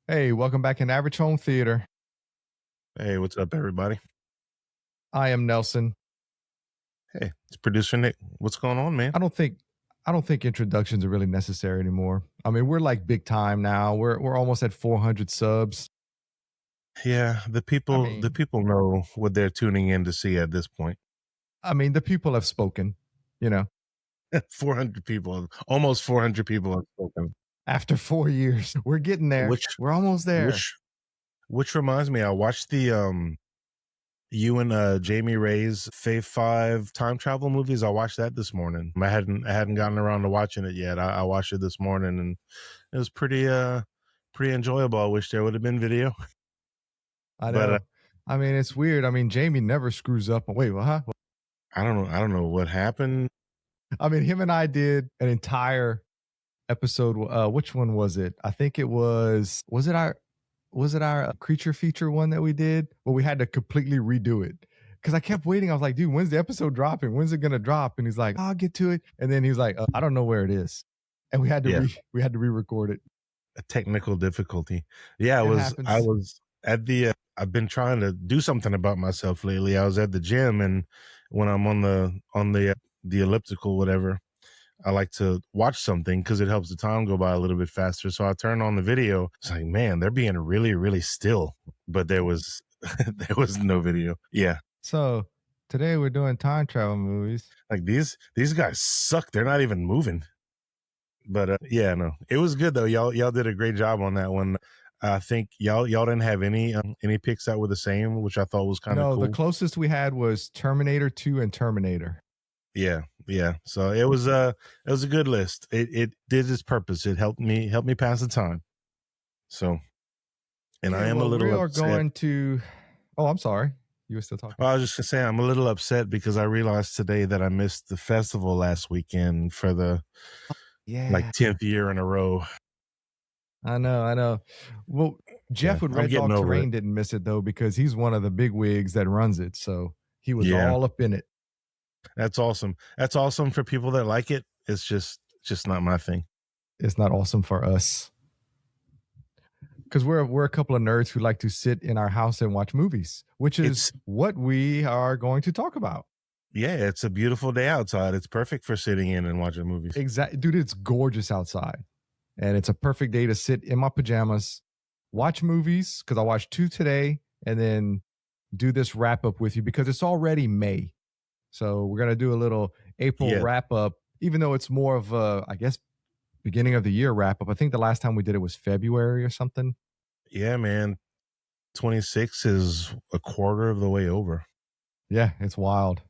Hey, welcome back in Average Home Theater. Hey, what's up, everybody? I am Nelson. Hey, it's producer Nick. What's going on, man? I don't think I don't think introductions are really necessary anymore. I mean, we're like big time now. We're almost at 400 subs. Yeah, the I people the mean, people know what they're tuning in to see at this point. the people have spoken, you know, 400 people, almost 400 people have spoken. after 4 years. We're getting there. Which We're almost there. which which reminds me, I watched the you and Jamie Ray's Fave 5 time travel movies. I watched that this morning. I hadn't gotten around to watching it yet. I watched it this morning and it was pretty enjoyable. I wish there would have been video. I But know. I mean, it's weird. I mean, Jamie never screws up. Wait, what? Huh? I don't know what happened. I mean, him and I did an entire episode. Which one was it? I think it was it our creature feature one that we did where we had to completely redo it because I kept waiting. I was like, dude, when's the episode dropping? When's it gonna drop? And he's like, I'll get to it. And then he was like, I don't know where it is, and Yeah. we had to re-record it. A technical difficulty. Yeah, It I happens. was at the I've been trying to do something about myself lately. I was at the gym, and when I'm on the elliptical, whatever, I like to watch something because it helps the time go by a little bit faster. So I turned on the video. It's like, man, they're being really, really still. But there was there was no video. Yeah. So today we're doing time travel movies. Like these guys suck. They're not even moving. But yeah, no, it was good though. Y'all did a great job on that one. I think y'all didn't have any picks that were the same, which I thought was kind of No, the cool. closest we had was Terminator 2 and Terminator. Yeah, yeah. So it was a good list. It did its purpose. It helped me pass the time. So, and I Okay, am a well, we little are upset. going to. Oh, I'm sorry. You were still talking. Well, I was just gonna say I'm a little upset because I realized today that I missed the festival last weekend for the like Yeah, 10th year in a row. I know, I know. Well, Yeah, Jeff with I'm Red getting Dog over it. Terrain didn't miss it though because he's one of the big wigs that runs it. So he was Yeah, all up in it. that's awesome. That's awesome for people that like it. It's just not my thing. It's not awesome for us because we're a couple of nerds who like to sit in our house and watch movies, which is It's what we are going to talk about. Yeah, it's a beautiful day outside. It's perfect for sitting in and watching movies. Exactly, dude. It's gorgeous outside, and it's a perfect day to sit in my pajamas, watch movies because I watched two today, and then do this wrap up with you because it's already May. So we're gonna do a little April Yeah, wrap up, even though it's more of a, I guess, beginning of the year wrap up. I think the last time we did it was February or something. yeah, man. 26 is a quarter of the way over. Yeah, it's wild.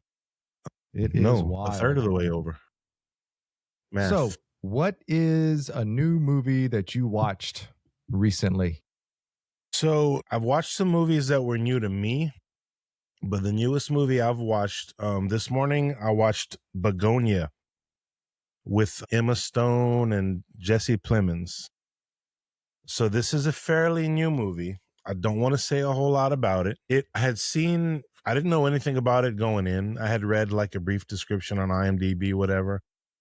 It is No, a third wild. of the way over. So, Math. what is a new movie that you watched recently? So I've watched some movies that were new to me, but the newest movie I've watched this morning, I watched Begonia with Emma Stone and Jesse Plemons. So this is a fairly new movie. I don't want to say a whole lot about it. I didn't know anything about it going in. I had read like a brief description on IMDb, whatever,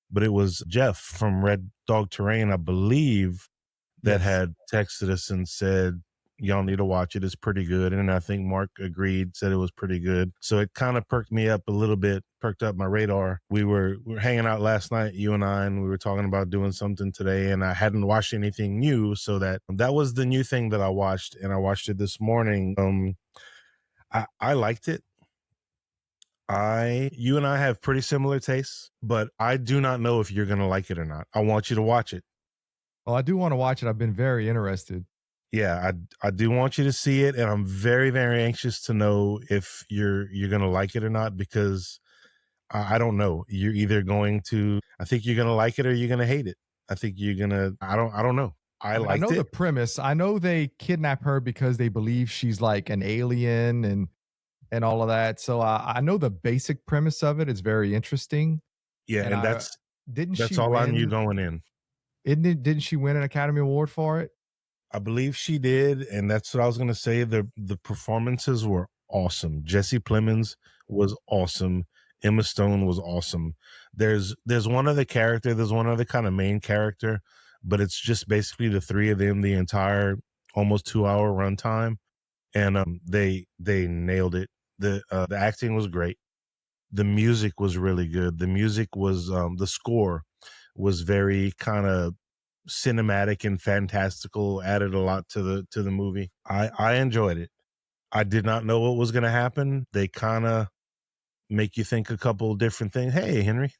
but it was Jeff from Red Dog Terrain, I believe, that Yes. had texted us and said, y'all need to watch it. It's pretty good. And I think Mark agreed, said it was pretty good. So it kind of perked me up a little bit, perked up my radar. We were hanging out last night, you and I, and we were talking about doing something today, and I hadn't watched anything new. So that was the new thing that I watched, and I watched it this morning. I liked it. You and I have pretty similar tastes, but I do not know if you're going to like it or not. I want you to watch it. Oh, I do want to watch it. I've been very interested. Yeah, I do want you to see it, and I'm very, very anxious to know if you're gonna like it or not, because I don't know. You're either going to I think you're gonna like it or you're gonna hate it. I think you're gonna I don't know. I I mean, I liked know the it. premise. I know they kidnap her because they believe she's like an alien and all of that. So I know the basic premise of it is very interesting. Yeah, And and I didn't she that's all on you win? going in. Didn't she win an Academy Award for it? I believe she did, and that's what I was gonna say. The performances were awesome. Jesse Plemons was awesome. Emma Stone was awesome. There's one other character, there's one other kind of main character, but it's just basically the three of them the entire almost 2 hour runtime, and they nailed it. The acting was great. The music was really good. The music was the score was very kind of cinematic and fantastical, added a lot to the movie. I enjoyed it. I did not know what was going to happen. They kind of make you think a couple of different things. Hey, Henry.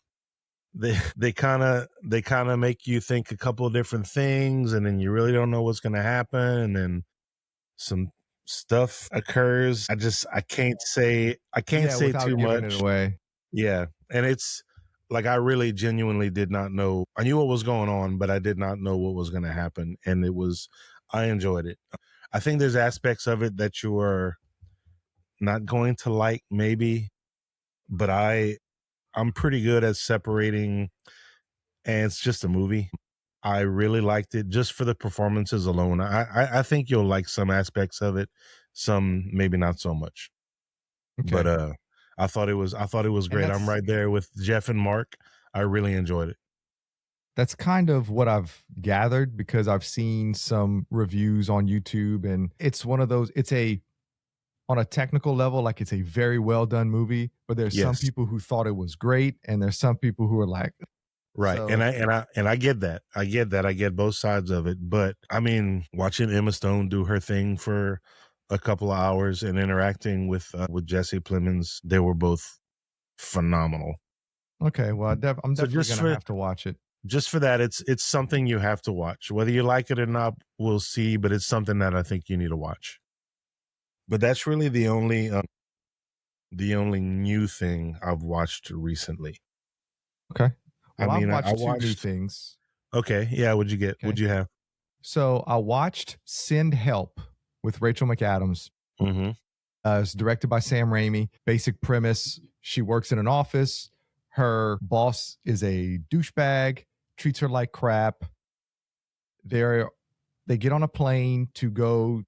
They kind of make you think a couple of different things, and then you really don't know what's going to happen, and then some stuff occurs. I can't say without too giving much. it away. Yeah, and it's like I really genuinely did not know. I knew what was going on, but I did not know what was going to happen, and I enjoyed it. I think there's aspects of it that you are not going to like, maybe, but I'm pretty good at separating, and it's just a movie. I really liked it just for the performances alone. I think you'll like some aspects of it, some maybe not so much. Okay. But I thought it was great. I'm right there with Jeff and Mark. I really enjoyed it. That's kind of what I've gathered because I've seen some reviews on YouTube, and it's one of those, on a technical level, like it's a very well done movie, but there's some Yes. people who thought it was great, and there's some people who are like, right. so, And I get that. I get both sides of it. But I mean, watching Emma Stone do her thing for a couple of hours and interacting with Jesse Plemons, they were both phenomenal. Okay, well, I'm definitely gonna have to watch it. Just for that, it's something you have to watch. Whether you like it or not, we'll see. But it's something that I think you need to watch. But that's really the only new thing I've watched recently. Okay. Well, I mean, I've watched I two new things. Okay, yeah. What'd you get? Okay. What'd you have? So I watched Send Help with Rachel McAdams. Mm-hmm. It's directed by Sam Raimi. Basic premise: she works in an office. Her boss is a douchebag, treats her like crap. They get on a plane to go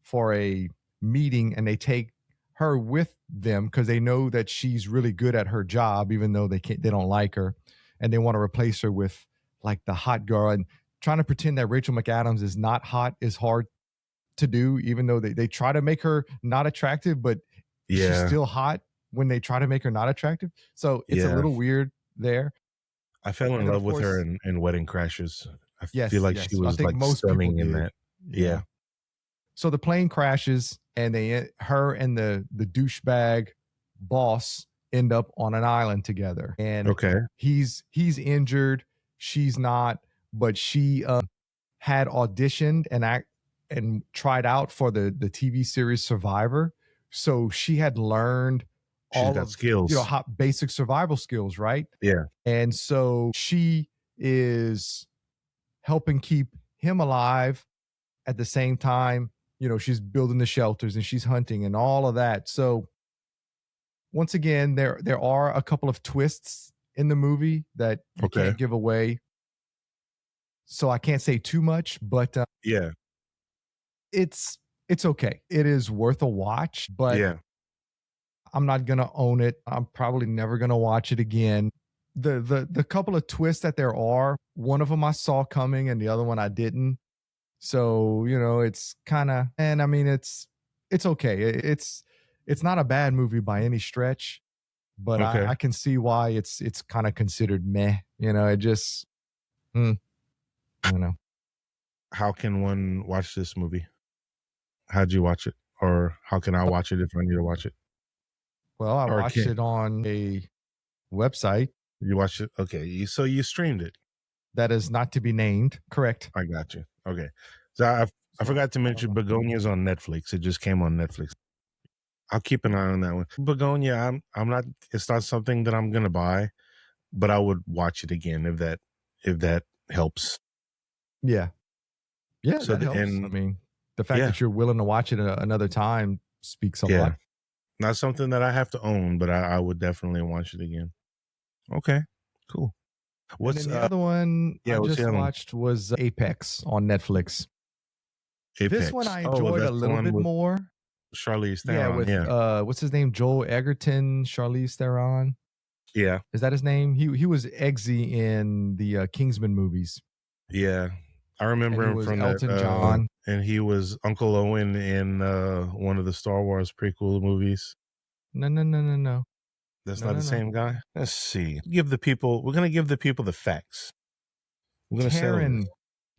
for a meeting, and they take her with them because they know that she's really good at her job, even though they don't like her, and they want to replace her with like the hot girl. And trying to pretend that Rachel McAdams is not hot is hard to do, even though they try to make her not attractive, but she's still hot when they try to make her not attractive. So it's a little weird there. I fell in love with her in Wedding Crashers. I feel like she was like stunning in that. Yeah. So the plane crashes, and her and the douchebag boss end up on an island together. And he's injured, she's not, but she had auditioned and tried out for the TV series Survivor. So she had learned skills, basic survival skills, right? Yeah. And so she is helping keep him alive at the same time. She's building the shelters and she's hunting and all of that. So once again, there are a couple of twists in the movie that you can't give away. So I can't say too much, but it's okay. It is worth a watch, but I'm not gonna own it. I'm probably never gonna watch it again. The couple of twists that there are, one of them I saw coming and the other one I didn't. So, it's kind of, and I mean, it's okay. It's not a bad movie by any stretch, but I can see why it's kind of considered meh. It just, I don't know. How can one watch this movie? How'd you watch it? Or how can I watch it if I need to watch it? Well, I watched it on a website. You watched it? Okay. So you streamed it. That is not to be named. Correct. I got you. Okay. So I forgot to mention Begonia's on Netflix. It just came on Netflix. I'll keep an eye on that one. Begonia, I'm not, it's not something that I'm gonna buy, but I would watch it again if that helps. Yeah. Yeah, so that helps. I mean, the fact that you're willing to watch it another time speaks a lot. Not something that I have to own, but I would definitely watch it again. Okay, cool. What's the other one I just watched was Apex on Netflix. This one I enjoyed a little bit more. Charlize Theron. With what's his name? Joel Egerton, Charlize Theron. Yeah. Is that his name? He was Eggsy in the Kingsman movies. Yeah. I and remember he him was from that, Elton John. and he was Uncle Owen in one of the Star Wars prequel movies. No, no, no, no, no. That's No, not no, the no. same guy. Let's see. We're gonna give the people the facts. We're gonna settle this.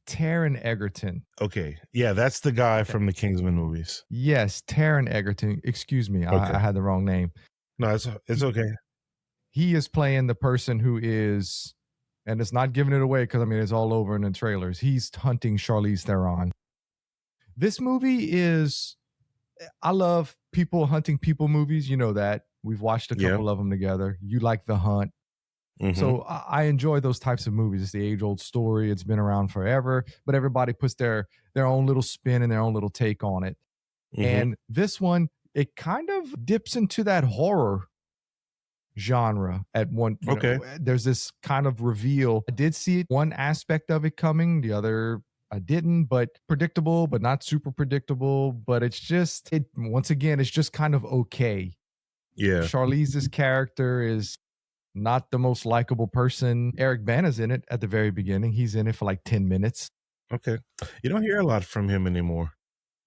Taron Egerton. Okay, yeah, that's the guy Okay. from the Kingsman movies. Yes, Taron Egerton. Excuse me, Okay, I had the wrong name. no, it's okay. He is playing the person who is, and it's not giving it away because I mean it's all over in the trailers. He's hunting Charlize Theron. This movie is, I love people hunting people movies. You know that. We've watched a Yeah. couple of them together. You like The Hunt. Mhm. So I enjoy those types of movies. It's the age old story. It's been around forever, but everybody puts their own little spin and their own little take on it. Mhm. And this one, it kind of dips into that horror genre at one. Okay. There's this kind of reveal. I did see one aspect of it coming, the other I didn't, but predictable, but not super predictable. But it's just, it once again, it's just kind of okay. Yeah. Charlize's character is not the most likable person. Eric Bana's in it at the very beginning. He's in it for like 10 minutes. Okay. You don't hear a lot from him anymore.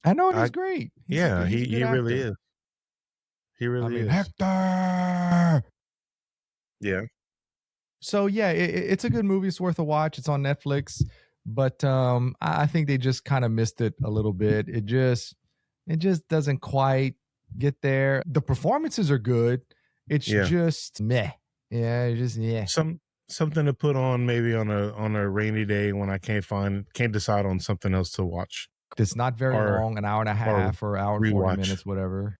I know, and he's great. He's Yeah, he's a good he really actor. is. He really is. Hector. Yeah. So yeah, it's a good movie. It's worth a watch. It's on Netflix, but I think they just kind of missed it a little bit. It just doesn't quite get there. The performances are good. It's Yeah. just meh. Yeah, it's just yeah. Something to put on maybe on a rainy day when I can't decide on something else to watch. It's not very long, an hour and a half or hour and 40 rewatch. minutes, whatever.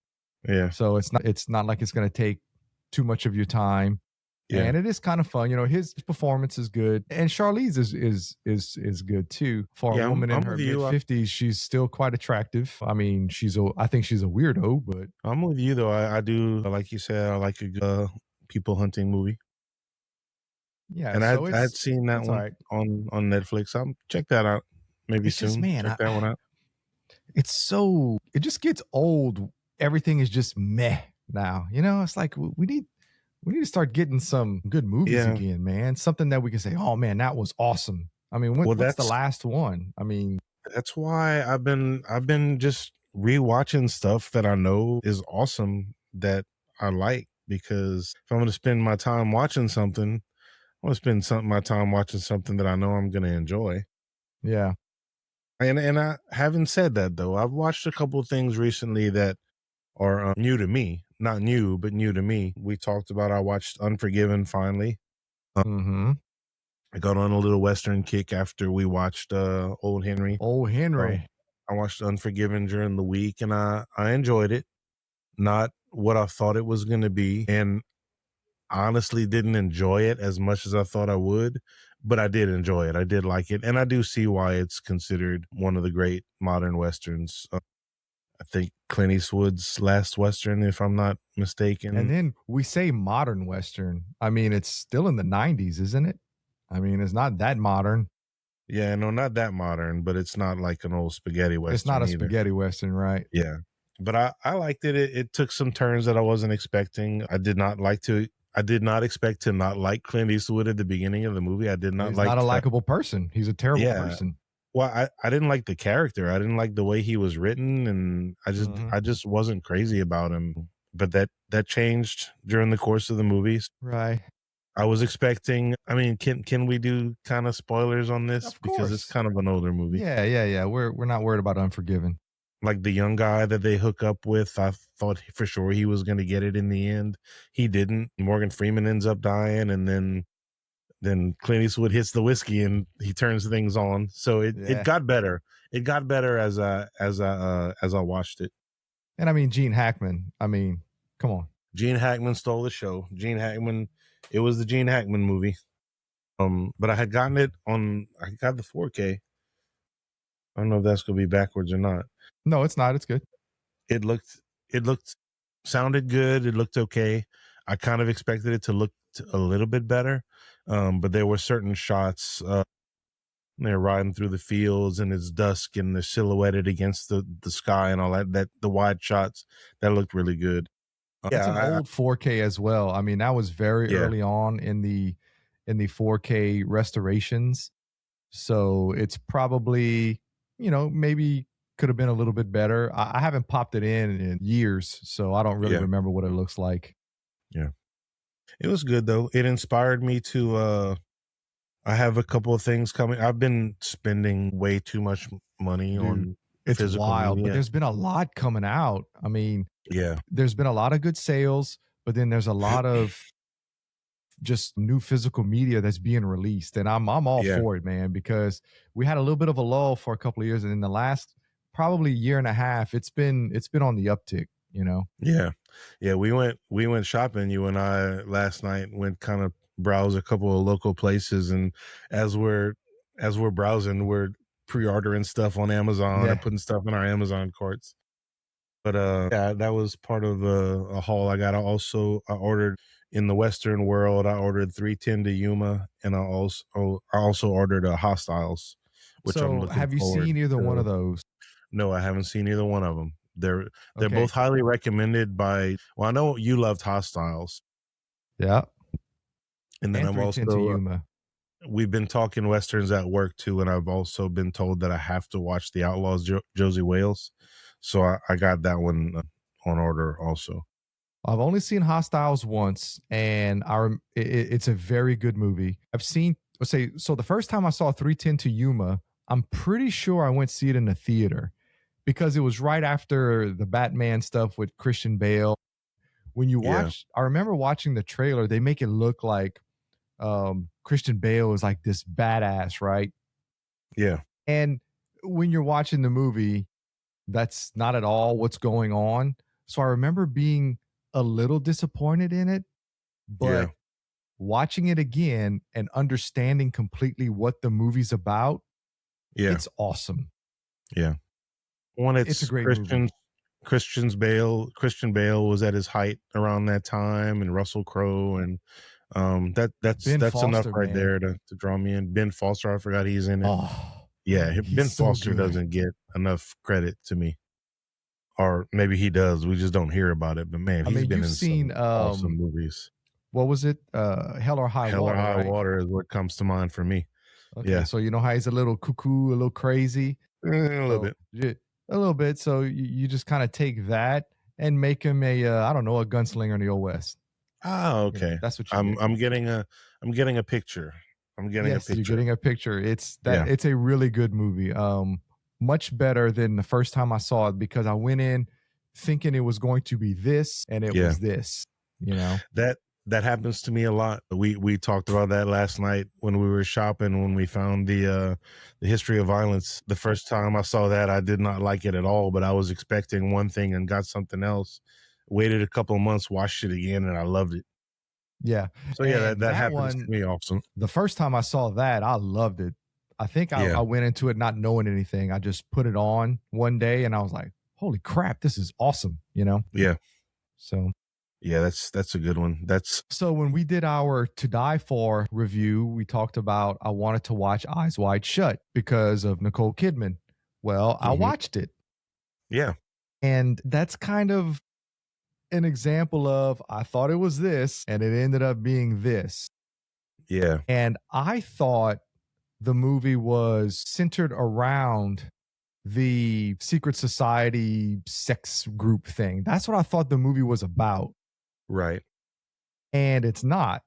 Yeah. So it's not like it's going to take too much of your time. Yeah. And it is kind of fun. You know, his performance is good. And Charlize is good too. For a woman in her mid-50s, she's still quite attractive. I mean, I think she's a weirdo, but I'm with you though. I do, like you said, I like a good people hunting movie. Yeah, and so I'd seen that one right. on Netflix. I'll check that out maybe It's soon. just, man, check that one out. It just gets old. Everything is just meh now. You know, it's like we need to start getting some good movies again, man. Something that we can say, oh man, that was awesome. I mean, what's the last one? I mean, that's why I've been just rewatching stuff that I know is awesome that I like, because if I'm going to spend my time watching something, I want to spend my time watching something that I know I'm going to enjoy. Yeah. And I haven't said that though. I've watched a couple of things recently that are new to me. Not new, but new to me. We talked about, I watched Unforgiven finally. I got on a little Western kick after we watched Old Henry. I watched Unforgiven during the week and I enjoyed it. Not what I thought it was going to be. And honestly didn't enjoy it as much as I thought I would, but I did enjoy it. I did like it. And I do see why it's considered one of the great modern Westerns. I think Clint Eastwood's last Western, if I'm not mistaken. And then we say modern Western. I mean, it's still in the 90s, isn't it? I mean, it's not that modern. Yeah, no, not that modern, but it's not like an old spaghetti Western. It's not a spaghetti Western, right? Yeah. But I liked it. It took some turns that I wasn't expecting. I did not expect to not like Clint Eastwood at the beginning of the movie. I did not He's like not a likable person. He's a terrible person. Well, I didn't like the character. I didn't like the way he was written, and I just wasn't crazy about him. But that changed during the course of the movies. Right. I was expecting, I mean, can we do kind of spoilers on this? Of course. Because it's kind of an older movie. Yeah. We're not worried about Unforgiven. Like the young guy that they hook up with, I thought for sure he was going to get it in the end. He didn't. Morgan Freeman ends up dying, and then Clint Eastwood hits the whiskey and he turns things on. So it got better. It got better as I watched it. And I mean, Gene Hackman. I mean, come on. Gene Hackman stole the show. It was the Gene Hackman movie. But I got the 4K. I don't know if that's gonna be backwards or not. No, it's not. It's good. It sounded good. It looked okay. I kind of expected it to look a little bit better. But there were certain shots, they're riding through the fields and it's dusk and they're silhouetted against the sky and all that the wide shots that looked really good. It's an old 4K as well. I mean, that was very early on in the 4K restorations. So it's probably, maybe could have been a little bit better. I haven't popped it in years, so I don't really Yeah. remember what it looks like. Yeah. It was good though. It inspired me to I have a couple of things coming. I've been spending way too much money Dude, on it's physical wild, but media. there's been a lot coming out. I mean, Yeah. there's been a lot of good sales, but then there's a lot of just new physical media that's being released, and I'm all Yeah. for it, man, because we had a little bit of a lull for a couple of years, and in the last probably year and a half, it's been on the uptick, Yeah. Yeah, we went shopping, you and I last night, went kind of browse a couple of local places, and as we're browsing, we're pre-ordering stuff on Amazon or Yeah. putting stuff in our Amazon carts. But yeah, that was part of a haul I got. I ordered in the Western world, I ordered 310 to Yuma, and I also ordered Hostiles, which I'm So, looking have you forward seen either one to. of those? No, I haven't seen either one of them. They're Okay. both highly recommended by. Well, I know you loved Hostiles, Yeah. and then And I'm 310 to also. Yuma. We've been talking westerns at work too, and I've also been told that I have to watch The Outlaws, Josie Wales. So I got that one on order also. I've only seen Hostiles once, and it's a very good movie. I've seen, let's say, so the first time I saw 310 to Yuma, I'm pretty sure I went to see it in the theater because it was right after the Batman stuff with Christian Bale. When you Yeah, watch, I remember watching the trailer, they make it look like Christian Bale is like this badass, right? yeah, And when you're watching the movie, that's not at all what's going on. So I remember being a little disappointed in it, yeah, but watching it again and understanding completely what the movie's about, yeah, it's awesome. yeah. When It's a it's great movie. Christian Bale was at his height around that time, and Russell Crowe, and that's Ben enough Foster, right man. there to draw me in. Ben Foster, I forgot he's in it. Oh, Yeah, he's Ben so Foster good. doesn't get enough credit to me, or maybe he does. We just don't hear about it. But man, I he's mean, been you've in some seen awesome movies. what was it? Hell or High Hell or Water, High right? Water is what comes to mind for me. Okay, Yeah, so you know how he's a little cuckoo, a little crazy. a little So bit. a little bit. So you just kind of take that and make him a I don't know, a gunslinger in the old west. Ah, okay. That's what you I'm get. I'm getting a I'm getting a picture. I'm getting a Yes, you're picture. getting a picture. Yeah, It's a really good movie. Much better than the first time I saw it because I went in thinking it was going to be this and it yeah. was this, you know. That that happens to me a lot. We talked about that last night when we were shopping, when we found the history of violence. The first time I saw that, I did not like it at all, but I was expecting one thing and got something else. Waited a couple of months, watched it again, and I loved it. Yeah. So yeah, that And that that happens to one, me often. the first time I saw that, I loved it. I think I Yeah, went into it not knowing anything. I just put it on one day and I was like, holy crap, this is awesome, you know? yeah, So yeah. That's a good one. That's So when we did our To Die For review, we talked about I wanted to watch Eyes Wide Shut because of Nicole Kidman. Well, I mhm. watched it. Yeah, And that's kind of an example of I thought it was this and it ended up being this. yeah, And I thought the movie was centered around the secret society sex group thing. That's what I thought the movie was about. right. And it's not.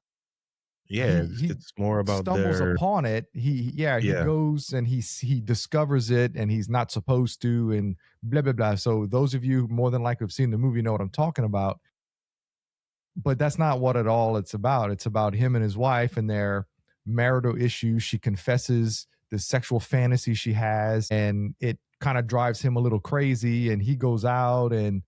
Yeah, He it's more about stumbles their. upon it. He Yeah, goes and he discovers it and he's not supposed to and blah blah blah. So those of you more than likely have seen the movie know what I'm talking about. But that's not what at all it's about. It's about him and his wife and their marital issues. She confesses the sexual fantasy she has and it kind of drives him a little crazy and he goes out and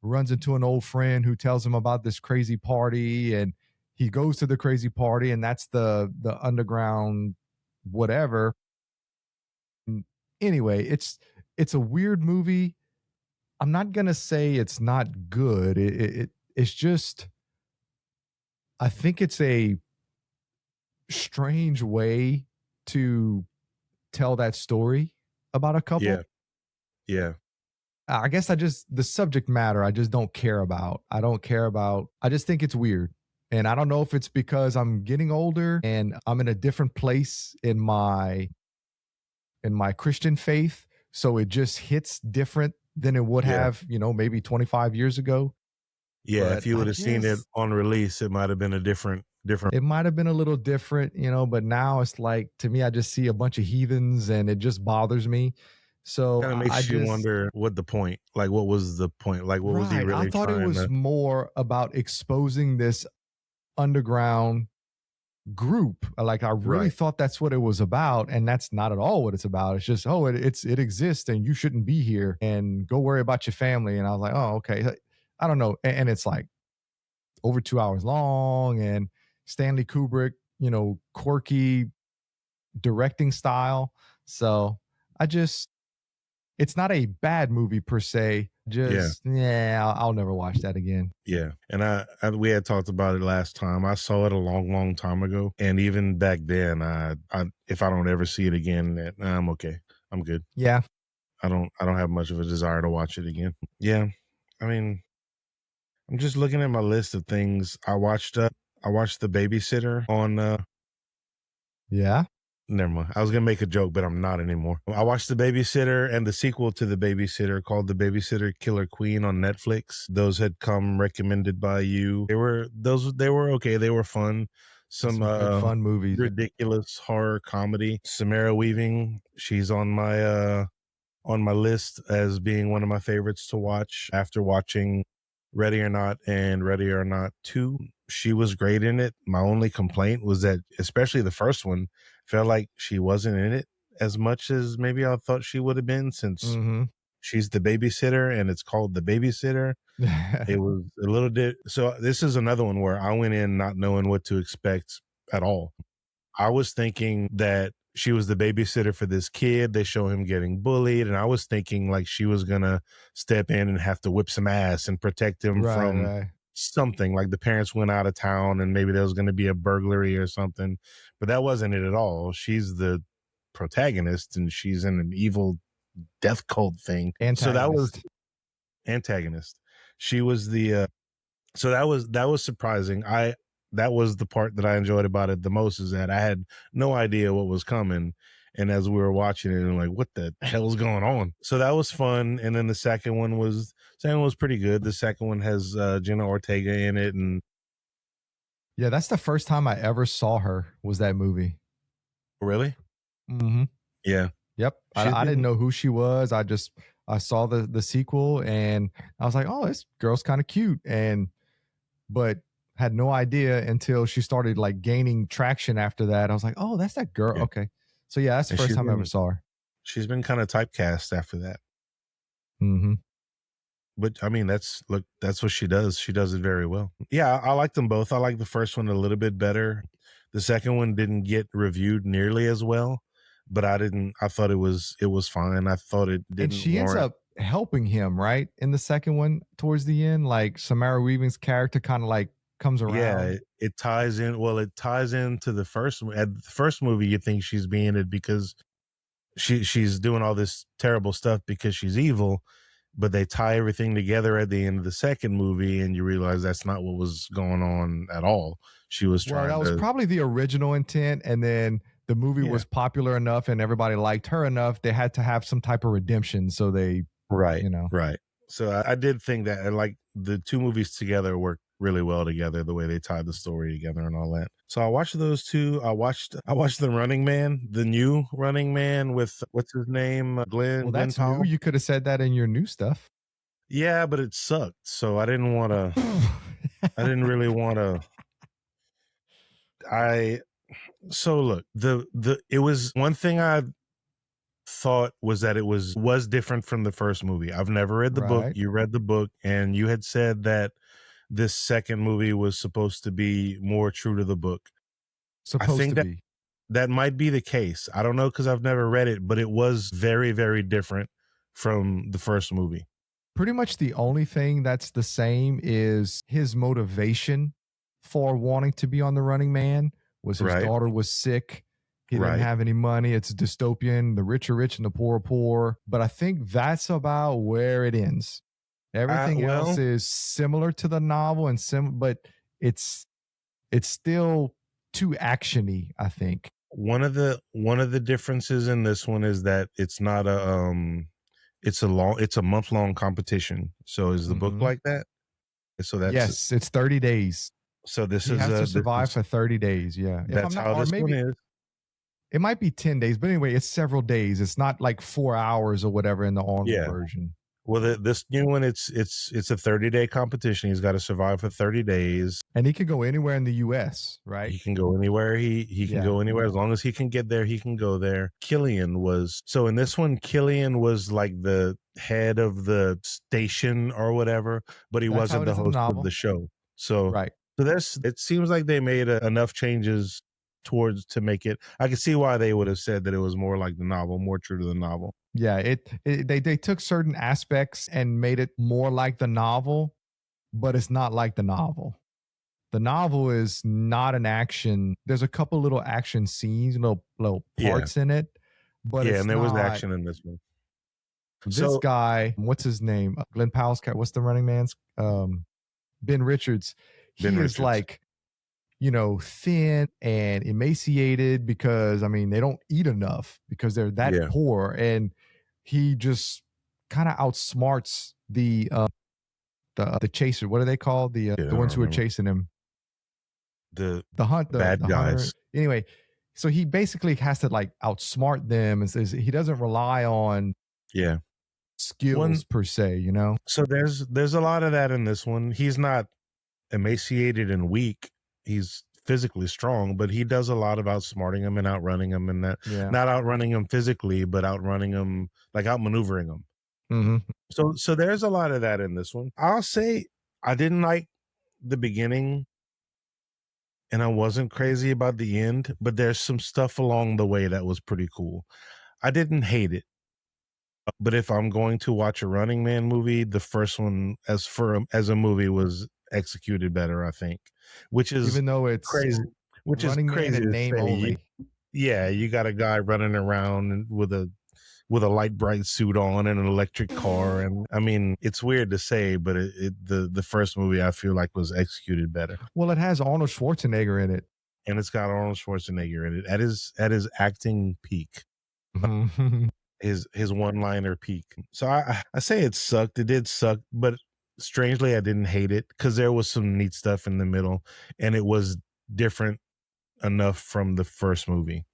runs into an old friend who tells him about this crazy party and he goes to the crazy party and that's the underground whatever. And anyway, it's a weird movie. I'm not going to say it's not good. It's just I think it's a strange way to tell that story about a couple. yeah, yeah, I guess the subject matter I just don't care about. I don't care about. I just think it's weird. And I don't know if it's because I'm getting older and I'm in a different place in my in my Christian faith, so it just hits different than it would Yeah. have, maybe 25 years ago. Yeah, But if you would have seen it on release, it might have been a different. it might have been a little different, but now it's like, to me, I just see a bunch of heathens and it just bothers me. So Kind of I makes you just, wonder what the point. Like, what was the point? Like, what was he right. I really thought it trying was to? more about exposing this underground group. Like, I really Right. thought that's what it was about, and that's not at all what it's about. It's just, oh, it exists and you shouldn't be here and go worry about your family. And I was like, oh, okay. I don't know. And it's like over 2 hours long, and Stanley Kubrick, quirky directing style. So I just, it's not a bad movie per se. Yeah. Just, yeah, I'll never watch that again. Yeah, and we had talked about it last time. I saw it a long time ago, and even back then, I if I don't ever see it again, I'm okay. I'm good. Yeah. I don't have much of a desire to watch it again. Yeah, I mean, I'm just looking at my list of things I watched. I watched The Babysitter on. Yeah. Never mind. I was gonna make a joke, but I'm not anymore. I watched The Babysitter and the sequel to The Babysitter called The Babysitter Killer Queen on Netflix. Those had come recommended by you. They were okay. They were fun. Some good fun movies. ridiculous horror comedy. Samara Weaving, she's on my list as being one of my favorites to watch after watching Ready or Not and Ready or Not 2. She was great in it. My only complaint was that, especially the first one, felt like she wasn't in it as much as maybe I thought she would have been, since she's the babysitter and it's called The Babysitter. It was a little bit. So this is another one where I went in not knowing what to expect at all. I was thinking that she was the babysitter for this kid. They show him getting bullied, and I was thinking like she was gonna step in and have to whip some ass and protect him from something. Like the parents went out of town and maybe there was gonna be a burglary or something. But that wasn't it at all. She's the protagonist and she's in an evil death cult thing. So that was antagonist. She was the so that was surprising. That was the part that I enjoyed about it the most, is that I had no idea what was coming. And as we were watching it, I'm like, what the hell's going on? So that was fun. And then the second one was pretty good. The second one has Jenna Ortega in it. And yeah, that's the first time I ever saw her, was that movie. Really? Mm-hmm. Yeah. Yep. I didn't know who she was. I saw the sequel and I was like, oh, this girl's kind of cute. But had no idea until she started like gaining traction after that. I was like, oh, that's that girl. Yeah. Okay. So yeah, that's the first time I ever saw her. She's been kind of typecast after that. Mm-hmm. But I mean, that's what she does. She does it very well. Yeah, I like them both. I like the first one a little bit better. The second one didn't get reviewed nearly as well, but I thought it was fine. I thought it didn't. And she ends up helping him, right? In the second one, towards the end, like Samara Weaving's character kind of like comes around. Yeah, it ties in. Well, it ties into the first. At the first movie, you think she's being it because she's doing all this terrible stuff because she's evil, but they tie everything together at the end of the second movie, and you realize that's not what was going on at all. She was trying. Well, that was probably the original intent, and then the movie was popular enough, and everybody liked her enough. They had to have some type of redemption, so they, right. So I did think that, and like the two movies together worked really well together, the way they tied the story together and all that. So I watched those two. I watched The Running Man, the new Running Man with what's his name, Glenn. Well, that's Powell. new. You could have said that in your new stuff. Yeah, but it sucked. So I didn't want to. I didn't really want to. So look, it was one thing I thought was that it was different from the first movie. I've never read the book. You read the book, and you had said that this second movie was supposed to be more true to the book. I think that might be the case. I don't know, because I've never read it, but it was very, very different from the first movie. Pretty much the only thing that's the same is his motivation for wanting to be on The Running Man was his daughter was sick. He didn't have any money. It's dystopian. The rich are rich and the poor are poor. But I think that's about where it ends. Everything else is similar to the novel but it's still too actiony, I think. one of the differences in this one is that it's not it's a month-long competition. So is the book Mhm. like that? So that's Yes, it's 30 days. so this He is has to this survive is for 30 days. Yeah. If I'm that's not, how or this one maybe is. it might be 10 days, but anyway, it's several days. It's not like 4 hours or whatever in the onward Yeah. version. Well, this new one, it's a 30-day competition. He's got to survive for 30 days. And he could go anywhere in the US, right? He can go anywhere. He can Yeah. go anywhere as long as he can get there. He can go there. Killian was so in this one. Killian was like the head of the station or whatever, but he That's how wasn't it the is in the host of novel. the show. So Right. so there's it seems like they made enough changes towards to make it. I can see why they would have said that it was more like the novel, more true to the novel. Yeah, they took certain aspects and made it more like the novel, but it's not like the novel. The novel is not an action. There's a couple little action scenes, little Yeah, parts in it, but yeah, it's and there was not action in this one. this So guy. What's his name? Glenn Powell's cat. What's the running man's? Ben Richards. Ben He is Richards. like, thin and emaciated because I mean they don't eat enough because they're that Yeah, poor, and he just kind of outsmarts the chaser. What are they called? yeah, I The don't ones who are remember chasing him. the The bad hunter. guys. Anyway, so he basically has to like outsmart them, and says he doesn't rely on Yeah. One skills per se. So there's a lot of that in this one. He's not emaciated and weak. He's physically strong, but he does a lot of outsmarting him and outrunning him, and that Yeah. not outrunning him physically, but outrunning him, like outmaneuvering him. Hmm. So there's a lot of that in this one. I'll say I didn't like the beginning and I wasn't crazy about the end, but there's some stuff along the way that was pretty cool. I didn't hate it. But if I'm going to watch a Running Man movie, the first one as a movie was executed better, I think, which is Even though it's crazy. Which is Running Man crazy in to name say. only. Yeah, you got a guy running around with a light bright suit on and an electric car, and I mean, it's weird to say, but the first movie I feel like was executed better, Well, it has Arnold Schwarzenegger in it. and it's got Arnold Schwarzenegger in it at his acting peak. Mhm. His one liner peak. So I say it sucked. It did suck, but strangely I didn't hate it because there was some neat stuff in the middle, and it was different enough from the first movie.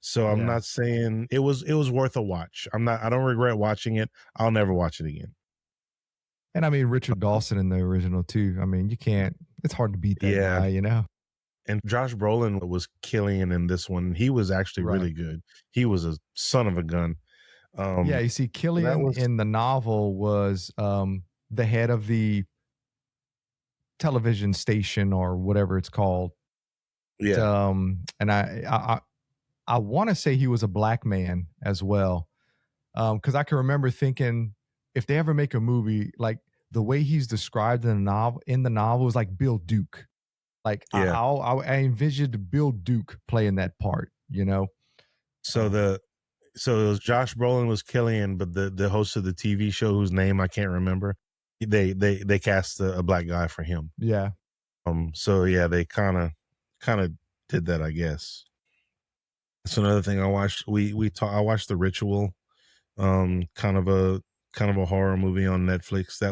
So I'm Yeah. not saying it was worth a watch. I don't regret watching it. I'll never watch it again. And I mean, Richard Dawson in the original, too. I mean, it's hard to beat that Yeah. guy. And Josh Brolin was killing it in this one. He was actually Right. really good. He was a son of a gun. Yeah. You see, That Killian was in the novel was the head of the television station or whatever it's called. yeah. And I want to say he was a black man as well. Because I can remember thinking if they ever make a movie, like the way he's described in the novel is like Bill Duke. Like Yeah. I envisioned Bill Duke playing that part. So Um, it was Josh Brolin was Killian, but the host of the TV show whose name I can't remember, they cast a black guy for him. yeah. So yeah, they kind of did that, I guess. That's another thing I watched. I watched The Ritual, kind of a horror movie on Netflix. I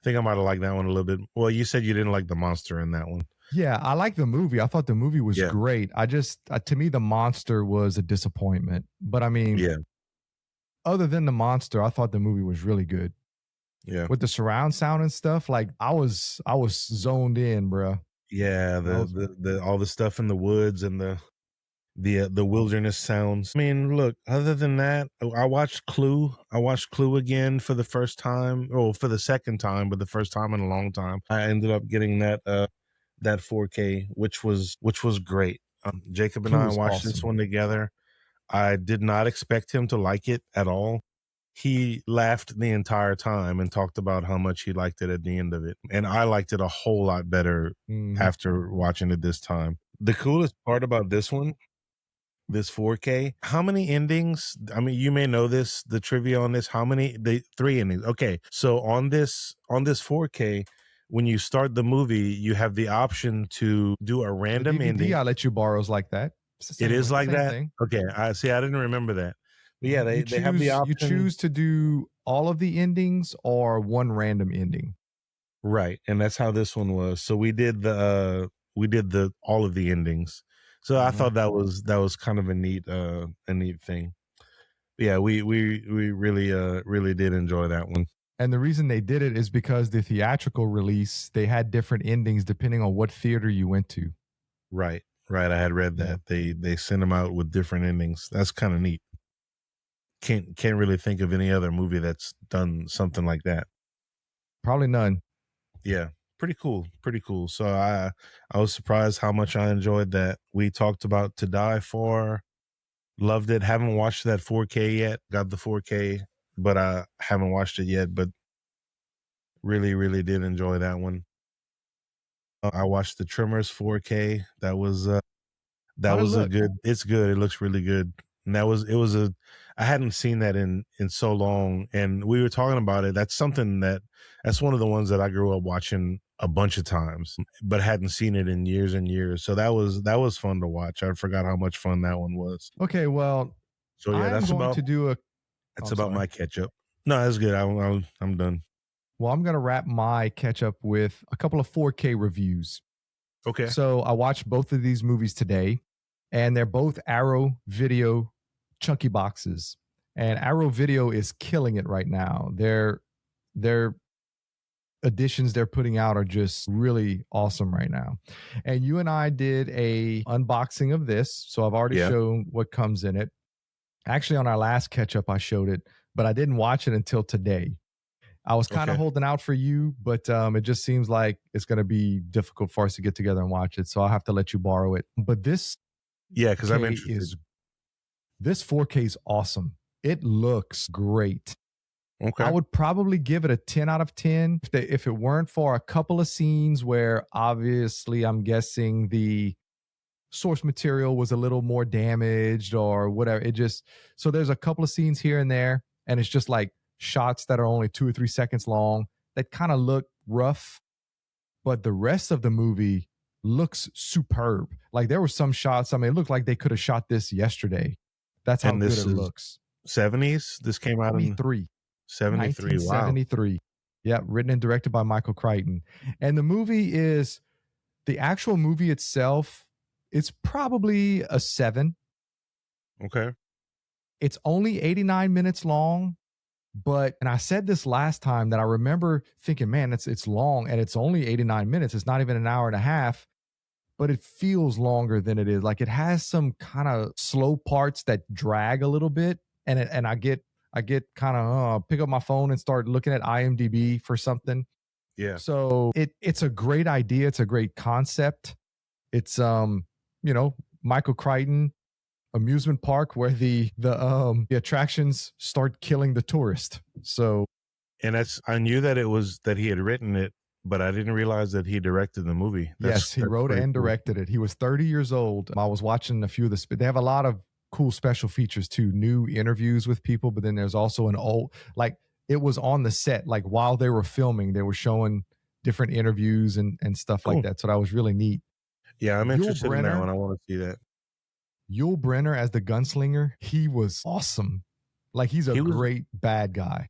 think I might have liked that one a little bit. Well, you said you didn't like the monster in that one. Yeah, I like the movie. I thought the movie was Yeah, great. I just, to me, the monster was a disappointment. But I mean, yeah, other than the monster, I thought the movie was really good yeah, with the surround sound and stuff. Like I was zoned in, bro. yeah. I was, The all the stuff in the woods and the wilderness sounds. I mean, look, other than that, I watched Clue. I watched Clue again for the first time, or for the second time, but the first time in a long time. I ended up getting that 4K, which was great. Jacob and Clue I was watched this awesome. one together. I did not expect him to like it at all. He laughed the entire time and talked about how much he liked it at the end of it. And I liked it a whole lot better Mhm. after watching it this time. The coolest part about this 4K, how many endings? I mean, you may know this, the trivia on this. How many? The 3 endings. Okay. So on this 4K, when you start the movie, you have the option to do a The random DVD ending. I let you borrows like that. It is like same that. thing. Okay, I see. I didn't remember that. But yeah, they have the option. You choose to do all of the endings or one random ending. Right, and that's how this one was. So we did the all of the endings. So I thought that was kind of a neat thing. Yeah, we really did enjoy that one. And the reason they did it is because the theatrical release, they had different endings depending on what theater you went to. Right. I had read that. They sent them out with different endings. That's kind of neat. Can't really think of any other movie that's done something like that. Probably none. Yeah. Pretty cool. So I was surprised how much I enjoyed that. We talked about To Die For. Loved it. Haven't watched that 4K yet. Got the 4K, but I haven't watched it yet. But really did enjoy that one. I watched the Tremors 4K. That was a good. It's good. It looks really good. And I hadn't seen that in so long, and we were talking about it. That's one of the ones that I grew up watching a bunch of times, but hadn't seen it in years and years. So that was fun to watch. I forgot how much fun that one was. Okay, well, so yeah, that's about my catch up. No, that's good. I'm done. Well, I'm going to wrap my catch up with a couple of 4K reviews. Okay. So I watched both of these movies today, and they're both Arrow Video chunky boxes. And Arrow Video is killing it right now. Their editions they're putting out are just really awesome right now. And you and I did a unboxing of this, so I've already shown what comes in it. Actually, on our last catch up, I showed it, but I didn't watch it until today. I was kind of holding out for you, but it just seems like it's going to be difficult for us to get together and watch it. So I'll have to let you borrow it. But this, because I'm interested. This 4K is awesome. It looks great. Okay. I would probably give it a 10 out of 10 if it weren't for a couple of scenes where obviously I'm guessing the source material was a little more damaged or whatever. So there's a couple of scenes here and there, and it's just like shots that are only 2 or 3 seconds long that kind of look rough, but the rest of the movie looks superb. Like there were some shots, I mean, it looked like they could have shot this yesterday. That's how good it looks. 70s? This came out in 73. 1973. Wow. Yeah, written and directed by Michael Crichton. And the actual movie itself, it's probably a 7. Okay. It's only 89 minutes long. And I said this last time that I remember thinking, man, it's long and it's only 89 minutes. It's not even an hour and a half, but it feels longer than it is. Like it has some kind of slow parts that drag a little bit. And I get kind of pick up my phone and start looking at IMDb for something. Yeah. So it's a great idea. It's a great concept. It's Michael Crichton amusement park where the attractions start killing the tourist. So, and I knew that he had written it, but I didn't realize that he directed the movie. Yes, he wrote and directed it. He was 30 years old. I was watching a few of they have a lot of cool special features too, new interviews with people, but then there's also an old, like it was on the set, like while they were filming, they were showing different interviews and stuff like that. So that was really neat. Yeah, I'm interested in that one. I want to see that. Yul Brynner as the gunslinger, he was awesome. Like he's a great bad guy.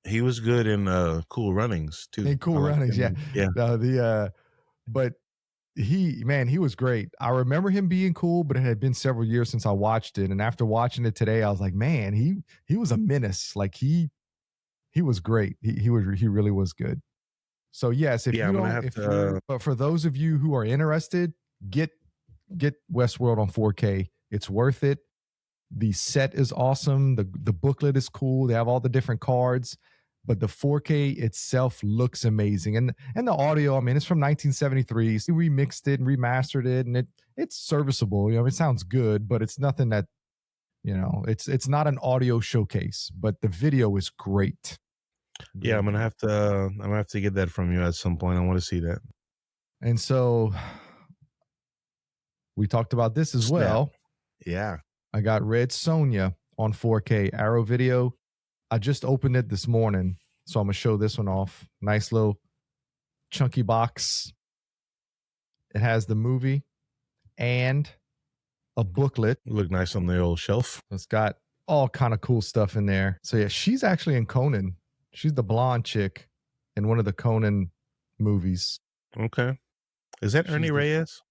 He was good in Cool Runnings too. In Cool Runnings, yeah. But he was great. I remember him being cool, but it had been several years since I watched it. And after watching it today, I was like, man, he was a menace. Like he was great. He really was good. So yes, but for those of you who are interested, get Westworld on 4K. It's worth it. The set is awesome. The booklet is cool. They have all the different cards, but the 4K itself looks amazing. And the audio, I mean, it's from 1973. So we remixed it and remastered it, and it's serviceable. You know, it sounds good, but it's nothing that, it's not an audio showcase, but the video is great. Yeah, I'm gonna have to get that from you at some point. I want to see that. And so we talked about this as well. Yeah. I got Red Sonja on 4K, Arrow Video. I just opened it this morning, so I'm going to show this one off. Nice little chunky box. It has the movie and a booklet. Look nice on the old shelf. It's got all kind of cool stuff in there. So yeah, she's actually in Conan. She's the blonde chick in one of the Conan movies. Okay. Is that Ernie Reyes?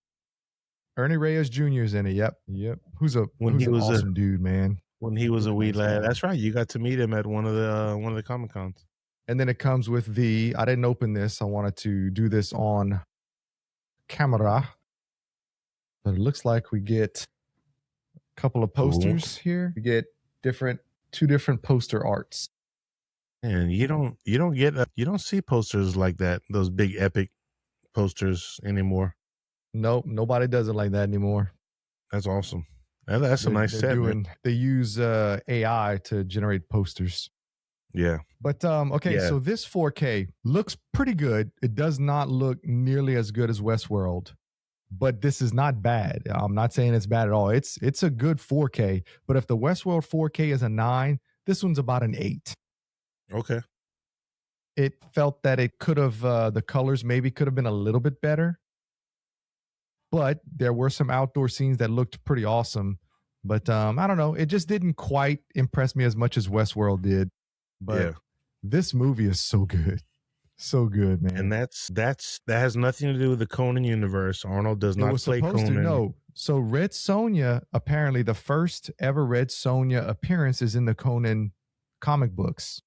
Ernie Reyes Jr. is in it. Yep. Who's an awesome dude, man. When he was a wee lad. That's right. You got to meet him at one of the Comic Cons. And then it comes with I didn't open this. I wanted to do this on camera. But it looks like we get a couple of posters here. We get two different poster arts. And you don't see posters like that, those big epic posters anymore. Nope, nobody does it like that anymore. That's awesome. That's a nice set. They use AI to generate posters. Yeah. But okay, so this 4K looks pretty good. It does not look nearly as good as Westworld, but this is not bad. I'm not saying it's bad at all. It's a good 4K, but if the Westworld 4K is a 9, this one's about an 8. Okay. It felt that it could have the colors maybe could have been a little bit better. But there were some outdoor scenes that looked pretty awesome. But I don't know. It just didn't quite impress me as much as Westworld did. But this movie is so good. So good, man. And that has nothing to do with the Conan universe. Arnold does not play Conan. No. So Red Sonja, apparently the first ever Red Sonja appearance is in the Conan comic books.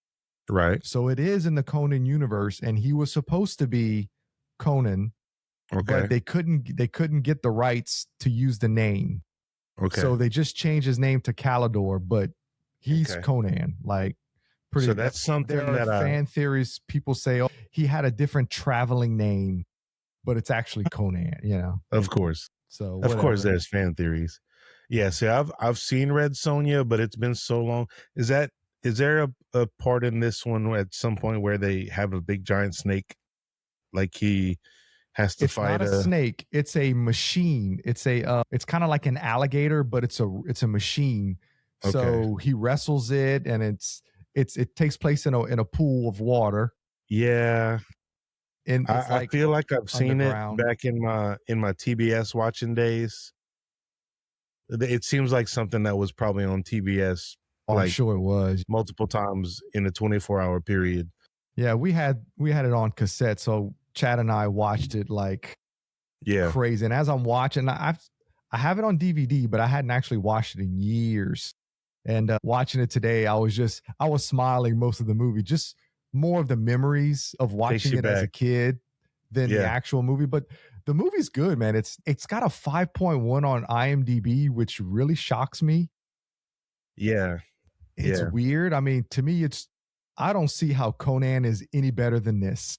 Right. So it is in the Conan universe, and he was supposed to be Conan. Okay. But they couldn't get the rights to use the name. Okay. So they just changed his name to Calidor, but he's Conan. Like pretty. So that's something there are fan theories. People say, oh, he had a different traveling name, but it's actually Conan. You know. Of course. So whatever. Of course, there's fan theories. Yeah. See, I've seen Red Sonja, but it's been so long. Is there a part in this one at some point where they have a big giant snake, like he has to fight? It's not a snake. It's a machine. It's kind of like an alligator, but it's a machine. Okay. So he wrestles it, and it takes place in a pool of water. Yeah. And I feel like I've seen it back in my TBS watching days. It seems like something that was probably on TBS. I'm sure it was multiple times in a 24-hour period. Yeah, we had it on cassette, so Chad and I watched it like crazy. And as I'm watching, I have it on DVD, but I hadn't actually watched it in years. And watching it today, I was smiling most of the movie, just more of the memories of watching it as a kid than the actual movie. But the movie's good, man. It's got a 5.1 on IMDb, which really shocks me. Yeah. It's weird. I mean, to me, I don't see how Conan is any better than this.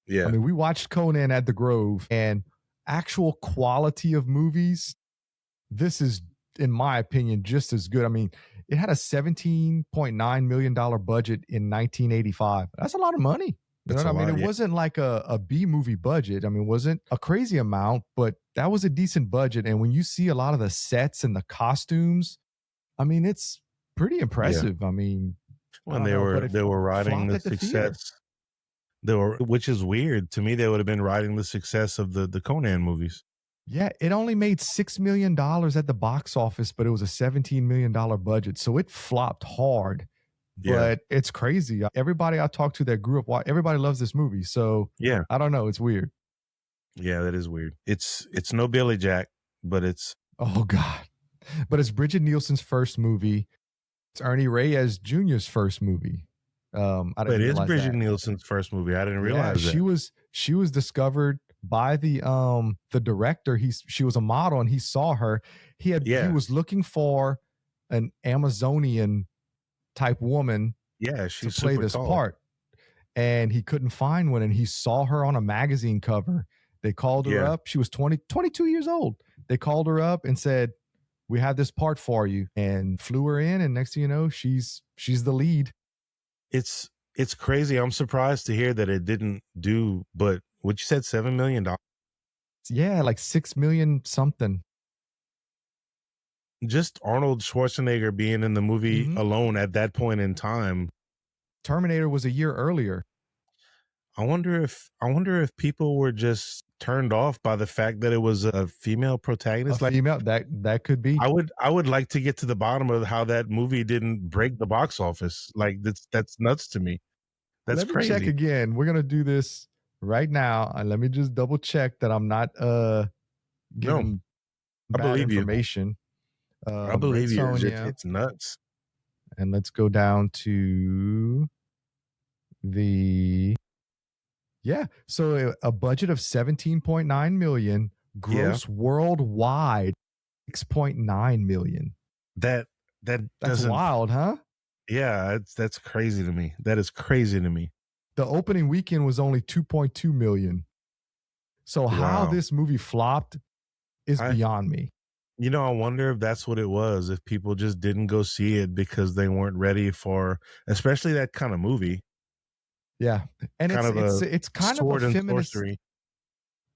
Yeah. I mean, we watched Conan at the Grove, and actual quality of movies, this is, in my opinion, just as good. I mean, it had a $17.9 million budget in 1985. That's a lot of money. You know what I mean? It wasn't like a B movie budget. I mean, it wasn't a crazy amount, but that was a decent budget. And when you see a lot of the sets and the costumes, I mean, it's pretty impressive. Yeah. I mean, when they were riding the success, which is weird to me. They would have been riding the success of the Conan movies. Yeah, it only made $6 million at the box office, but it was a $17 million budget, so it flopped hard. But it's crazy. Everybody I talked to that grew up, everybody loves this movie. So yeah, I don't know. It's weird. Yeah, that is weird. It's no Billy Jack, but it's but it's Bridget Nielsen's first movie. It's Ernie Reyes Jr.'s first movie. But it is Bridget Nielsen's first movie. I didn't realize that. She was discovered by the director. She was a model, and he saw her. He was looking for an Amazonian type woman to play this part, and he couldn't find one, and he saw her on a magazine cover. They called her up. She was 22 years old. They called her up and said, "We have this part for you," and flew her in, and next thing you know, she's the lead. It's crazy. I'm surprised to hear that it didn't do, but what you said, $7 million? Yeah, like 6 million something. Just Arnold Schwarzenegger being in the movie alone at that point in time. Terminator was a year earlier. I wonder if people were just turned off by the fact that it was a female A protagonist. Like female, that could be. I would like to get to the bottom of how that movie didn't break the box office. Like that's nuts to me. That's Let me check crazy. again. We're gonna do this right now, and let me just double check that I'm not No, giving I bad believe you. information. I Red believe you. Sonja, It's nuts. and let's go down to the So a budget of 17.9 million, Yeah. gross worldwide 6.9 million. That's That's wild, huh? Yeah, that's crazy to me. That is crazy to me. The opening weekend was only 2.2 million. So how Wow. this movie flopped is beyond me. You know, I wonder if that's what it was. If people just didn't go see it because they weren't ready for, especially that kind of movie. Yeah, and Kind of it's kind of a sword and feminist sorcery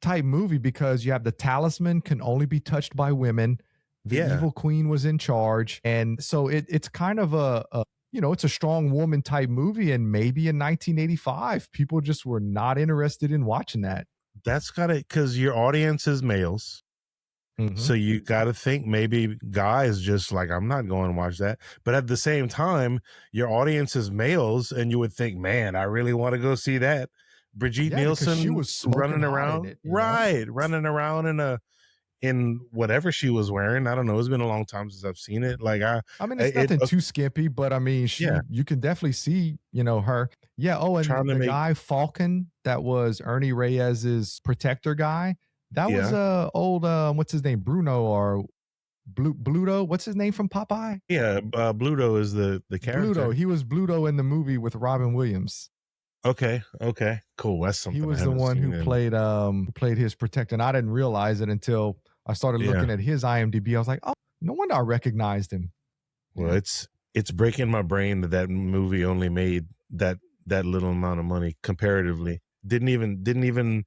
type movie because you have the talisman can only be touched by women. The Yeah. evil queen was in charge, and so it's kind of a it's a strong woman type movie. And maybe in 1985, people just were not interested in watching that. That's got it, because your audience is males. So you got to think maybe guys just like, I'm not going to watch that. But at the same time, your audience is males, and you would think, man, I really want to go see that. Brigitte Yeah, because Nielsen she was smoking running hot in around, it, you know? right? Running around in whatever she was wearing. I don't know. It's been a long time since I've seen it. Like I mean, it's nothing too skimpy, but I mean, Yeah. you can definitely see, her. Yeah. Oh, and Trying to the make- guy Falcon, that was Ernie Reyes's protector guy. That was old what's his name? Bruno or Bluto. What's his name from Popeye? Yeah, Bluto is the character. Bluto. He was Bluto in the movie with Robin Williams. Okay, cool. That's something. He was I the haven't one seen who played his protector, and I didn't realize it until I started looking at his IMDb. I was like, oh, no wonder I recognized him. Well, it's breaking my brain that movie only made that little amount of money comparatively. Didn't even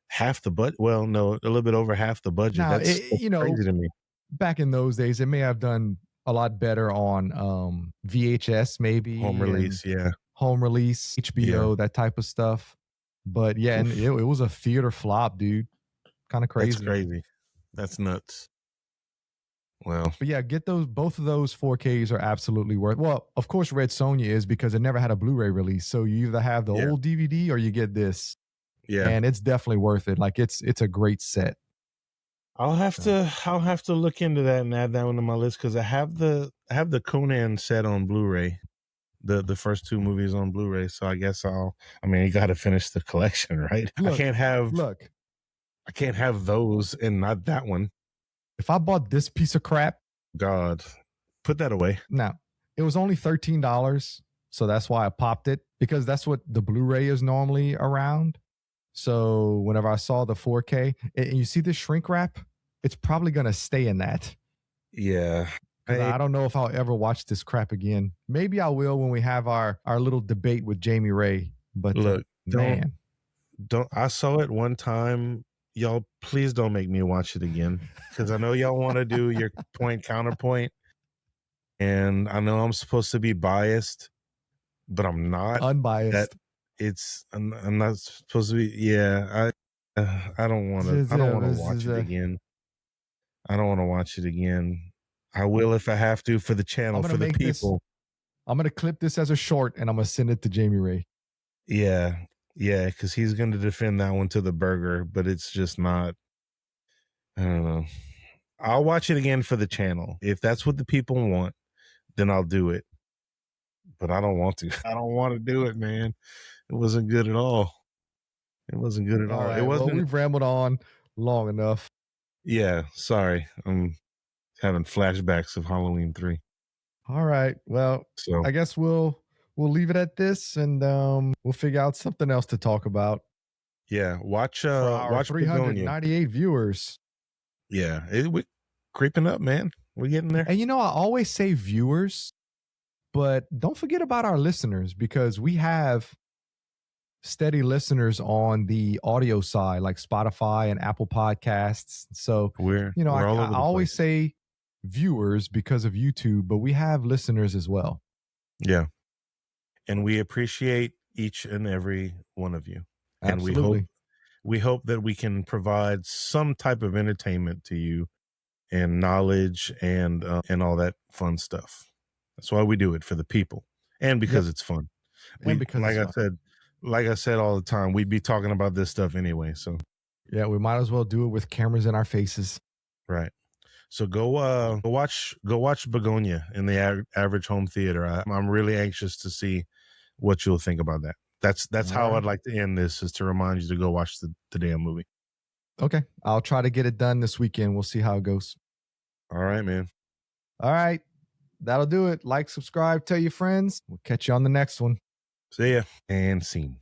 half the budget. Well, no, a little bit over half the budget. Now, That's crazy to me. Back in those days, it may have done a lot better on VHS, maybe Home release, home release, HBO, that type of stuff. But yeah, and it was a theater flop, dude. Kind of crazy. That's crazy. That's nuts. Well, but yeah, get both of those 4Ks are absolutely worth. Well, of course, Red Sonja is, because it never had a Blu-ray release. So you either have the old DVD or you get this. Yeah, and it's definitely worth it. Like it's a great set. I'll have to look into that and add that one to my list, because I have the Conan set on Blu-ray, the first two movies on Blu-ray. So I guess you got to finish the collection, right? I can't have those and not that one. If I bought this piece of crap, God, put that away. Now, it was only $13, so that's why I popped it, because that's what the Blu-ray is normally around. So whenever I saw the 4K, and you see this shrink wrap, it's probably going to stay in that. Yeah. I don't know if I'll ever watch this crap again. Maybe I will when we have our little debate with Jamie Ray. But look, man, don't. I saw it one time. Y'all, please don't make me watch it again, because I know y'all want to do your point counterpoint, and I know I'm supposed to be biased, but I'm not. Unbiased. I'm not supposed to be. Yeah, I don't want to. I don't want to watch it again. I don't want to watch it again. I will if I have to, for the channel, for the people. I'm gonna clip this as a short, and I'm gonna send it to Jamie Ray. Yeah, because he's going to defend that one to the burger, but it's just not. I don't know. I'll watch it again for the channel. If that's what the people want, then I'll do it. But I don't want to. I don't want to do it, man. It wasn't good at all. It wasn't good at all. Right, It wasn't. Well, we've rambled on long enough. Yeah, sorry. I'm having flashbacks of Halloween 3. All right. Well, so I guess we'll leave it at this, and we'll figure out something else to talk about. Yeah, watch 398 viewers. Yeah, we're creeping up, man. We're getting there. And I always say viewers, but don't forget about our listeners, because we have steady listeners on the audio side, like Spotify and Apple Podcasts. So we're I always say viewers because of YouTube, but we have listeners as well. Yeah. And we appreciate each and every one of you. And Absolutely. we hope that we can provide some type of entertainment to you and knowledge and all that fun stuff. That's why we do it, for the people, and because it's fun. And because it's fun. Like I said all the time, we'd be talking about this stuff anyway. So Yeah, we might as well do it with cameras in our faces. right. So go watch Begonia in the Average Home Theater. I'm really anxious to see what you'll think about that. That's how I'd like to end this, is to remind you to go watch the damn movie. Okay. I'll try to get it done this weekend. We'll see how it goes. All right, man. All right. That'll do it. Like, subscribe, tell your friends. We'll catch you on the next one. See ya, and scene.